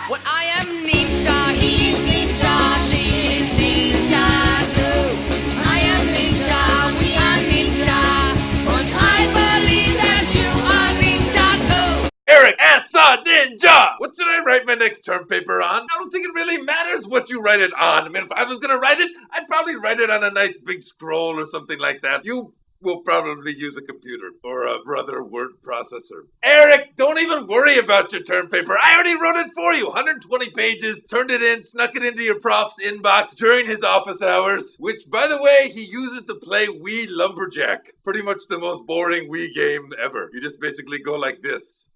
Well, I am ninja, he's ninja, she is ninja too. I am ninja, we are ninja, but I believe that you are ninja too. Eric Asa Ninja! What should I write my next term paper on? I don't think it really matters what you write it on. I mean, if I was gonna write it, I'd probably write it on a nice big scroll or something like that. You will probably use a computer or a brother word processor. Eric, don't even worry about your term paper. I already wrote it for you. 120 pages, turned it in, snuck it into your prof's inbox during his office hours, which, by the way, he uses to play Wii Lumberjack. Pretty much the most boring Wii game ever. You just basically go like this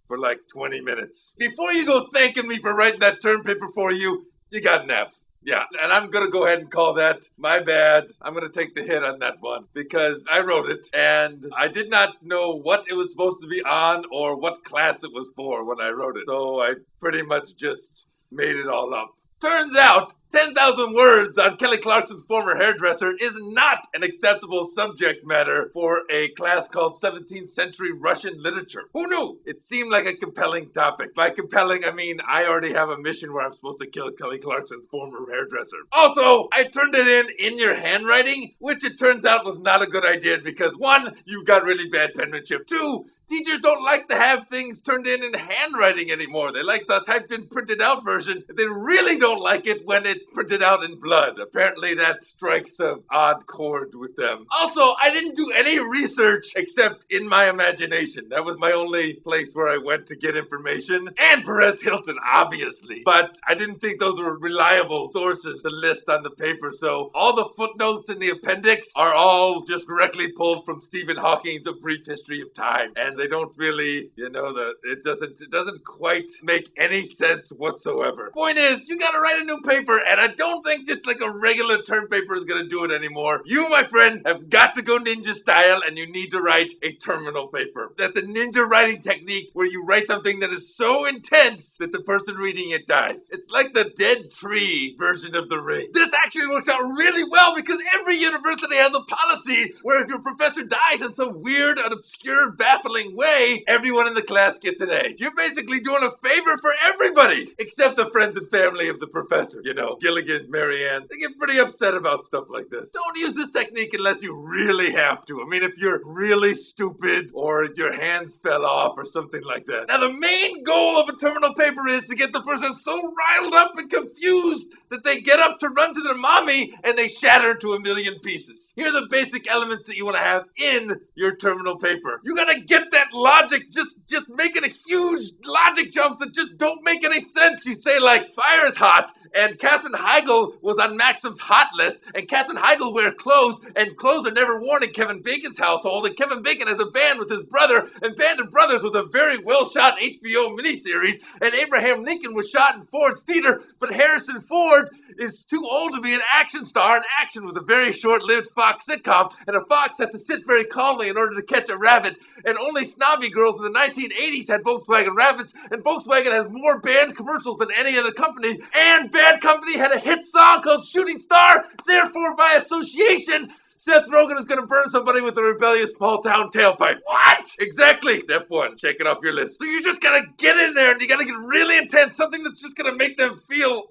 for like 20 minutes. Before you go thanking me for writing that term paper for you, you got an F. Yeah, and I'm gonna go ahead and call that my bad. I'm gonna take the hit on that one because I wrote it and I did not know what it was supposed to be on or what class it was for when I wrote it. So I pretty much just made it all up. Turns out 10,000 words on Kelly Clarkson's former hairdresser is not an acceptable subject matter for a class called 17th century Russian literature. Who knew? It seemed like a compelling topic. By compelling, I mean I already have a mission where I'm supposed to kill Kelly Clarkson's former hairdresser. Also, I turned it in your handwriting, which it turns out was not a good idea because one, you got really bad penmanship. Two, teachers don't like to have things turned in handwriting anymore. They like the typed in printed out version. They really don't like it when it's printed out in blood. Apparently that strikes an odd chord with them. Also, I didn't do any research except in my imagination. That was my only place where I went to get information. And Perez Hilton, obviously. But I didn't think those were reliable sources to list on the paper. So all the footnotes in the appendix are all just directly pulled from Stephen Hawking's A Brief History of Time. And they don't really, it doesn't quite make any sense whatsoever. Point is, you gotta write a new paper, and I don't think just like a regular term paper is gonna do it anymore. You, my friend, have got to go ninja style, and you need to write a terminal paper. That's a ninja writing technique where you write something that is so intense that the person reading it dies. It's like the dead tree version of The Ring. This actually works out really well because every university has a policy where if your professor dies in some weird and obscure, baffling way, everyone in the class gets an A. You're basically doing a favor for everybody, except the friends and family of the professor. You know, Gilligan, Marianne, they get pretty upset about stuff like this. Don't use this technique unless you really have to. I mean, if you're really stupid or your hands fell off or something like that. Now, the main goal of a terminal paper is to get the person so riled up and confused that they get up to run to their mommy and they shatter into a million pieces. Here are the basic elements that you want to have in your terminal paper. You gotta get that logic, just making a huge logic jumps that just don't make any sense. You say like, fire is hot, and Katherine Heigl was on Maxim's hot list, and Katherine Heigl wears clothes, and clothes are never worn in Kevin Bacon's household, and Kevin Bacon has a band with his brother, and Band of Brothers was a very well-shot HBO miniseries, and Abraham Lincoln was shot in Ford's theater, but Harrison Ford is too old to be an action star, and action was a very short-lived Fox sitcom, and a fox has to sit very calmly in order to catch a rabbit, and only snobby girls in the 1980s had Volkswagen Rabbits, and Volkswagen has more banned commercials than any other company, and Bad Company had a hit song called Shooting Star, therefore by association, Seth Rogen is going to burn somebody with a rebellious small-town tailpipe. What? Exactly. Step one, check it off your list. So you just got to get in there and you got to get really intense, something that's just going to make them feel,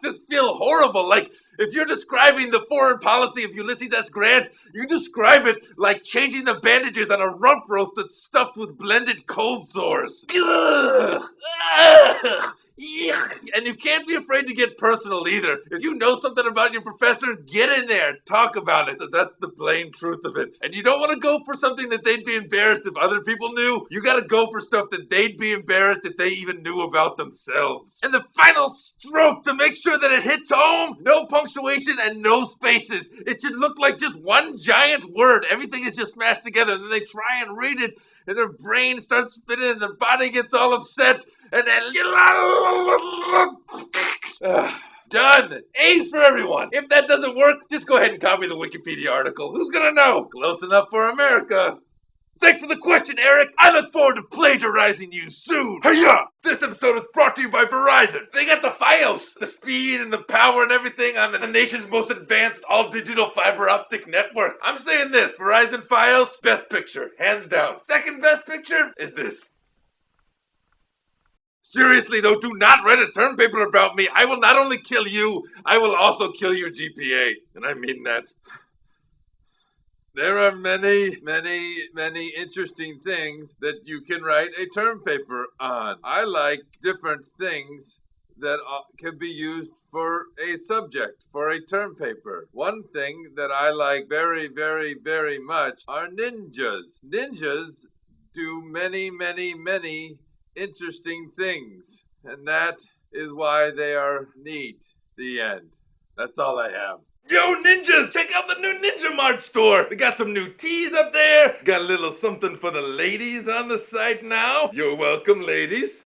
just feel horrible. Like, if you're describing the foreign policy of Ulysses S. Grant, you describe it like changing the bandages on a rump roast that's stuffed with blended cold sores. Ugh. Ugh. And you can't be afraid to get personal either. If you know something about your professor, get in there, talk about it. That's the plain truth of it. And you don't want to go for something that they'd be embarrassed if other people knew. You got to go for stuff that they'd be embarrassed if they even knew about themselves. And the final stroke to make sure that it hits home, no punctuation and no spaces. It should look like just one giant word. Everything is just smashed together. And then they try and read it, and their brain starts spinning, and their body gets all upset, and then done. A's for everyone. If that doesn't work, just go ahead and copy the Wikipedia article. Who's gonna know? Close enough for America. Thanks for the question, Eric. I look forward to plagiarizing you soon. Hiya! This episode is brought to you by Verizon. They got the Fios, the speed and the power and everything on the nation's most advanced all-digital fiber optic network. I'm saying this, Verizon Fios, best picture, hands down. Second best picture is this. Seriously though, do not write a term paper about me. I will not only kill you, I will also kill your GPA. And I mean that. There are many interesting things that you can write a term paper on. I like different things that can be used for a subject, for a term paper. One thing that I like very much are ninjas. Ninjas do many interesting things, and that is why they are neat. The end. That's all I have. Yo, ninjas, check out the new Ninja Mart store. We got some new teas up there. Got a little something for the ladies on the site now. You're welcome, ladies.